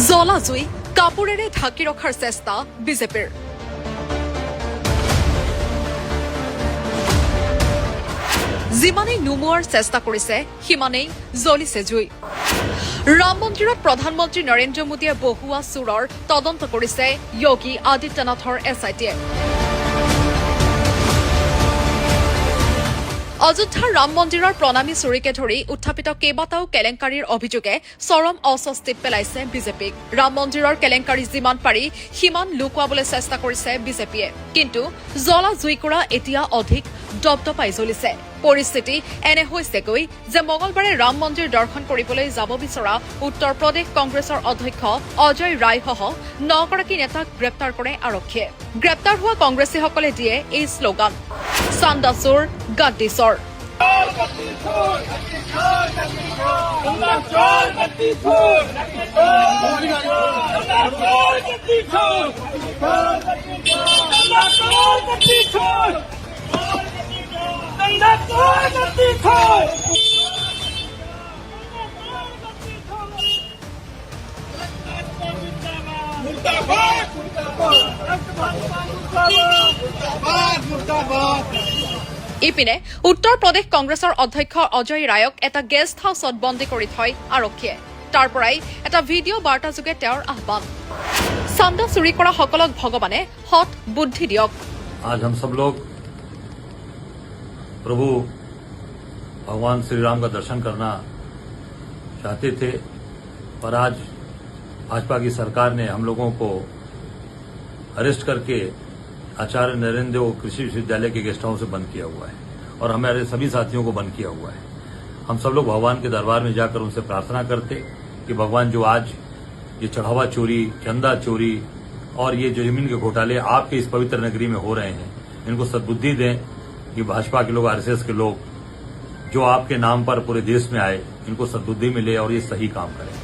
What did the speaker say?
জ্বলা জুই কাপোৰেৰে ঢাকি ৰখাৰ চেষ্টা বিজেপিৰ। যিমানেই নুমুৱাৰ চেষ্টা কৰিছে সিমানেই জ্বলিছে জুই। ৰাম মন্দিৰত প্ৰধানমন্ত্ৰী নৰেন্দ্ৰ মোদীয়ে বহুৱা চুৰৰ তদন্ত কৰিছে যোগী আদিত্যনাথৰ SITয়ে। অযোধ্যাৰ ৰাম মন্দিৰৰ প্ৰণামী চুৰিকে ধৰি উত্থাপিত কেইবাটাও কেলেংকাৰীৰ অভিযোগে চৰম অস্বস্তিত পেলাইছে বিজেপিক। ৰাম মন্দিৰৰ কেলেংকাৰী যিমান পাৰি সিমান লুকুৱাবলৈ চেষ্টা কৰিছে বিজেপিয়ে, কিন্তু জ্বলা জুইকুৰা এতিয়া অধিক দপদপাই জ্বলিছে। পৰিস্থিতি এনে হৈছেগৈ যে মঙলবাৰে ৰাম মন্দিৰ দৰ্শন কৰিবলৈ যাব বিচৰা উত্তৰ প্ৰদেশ কংগ্ৰেছৰ অধ্যক্ষ অজয় ৰায়সহ 9 গৰাকী নেতাক গ্ৰেপ্তাৰ কৰে আৰক্ষীয়ে। গ্ৰেপ্তাৰ হোৱা কংগ্ৰেছীসকলে দিয়ে এই শ্লোগান, চান্দা চোৰ গাদ্দী চোৰ। ইপিনে উত্তৰ প্ৰদেশ কংগ্ৰেছৰ অধ্যক্ষ অজয় ৰায়ক এটা গেষ্ট হাউচত বন্দী কৰি থয় আৰক্ষীয়ে। তাৰ পৰাই এটা ভিডিঅ' বাৰ্তাযোগে তেওঁৰ আহ্বান, চান্দা চুৰি কৰা সকলক ভগৱানে সৎ বুদ্ধি দিয়ক। आज हम सब लोग प्रभु भगवान श्री राम का दर्शन करना चाहते थे, पर आज भाजपा की सरकार ने हम लोगों को अरेस्ट करके आचार्य नरेंद्र देव कृषि विश्वविद्यालय के गेस्ट हाउस से बंद किया हुआ है और हमारे सभी साथियों को बंद किया हुआ है। हम सब लोग भगवान के दरबार में जाकर उनसे प्रार्थना करते कि भगवान जो आज ये चढ़ावा चोरी, चंदा चोरी और ये जो जमीन के घोटाले आपके इस पवित्र नगरी में हो रहे हैं, इनको सद्बुद्धि दें कि भाजपा के लोग, RSS के लोग जो आपके नाम पर पूरे देश में आए, इनको सद्बुद्धि मिले और ये सही काम करें।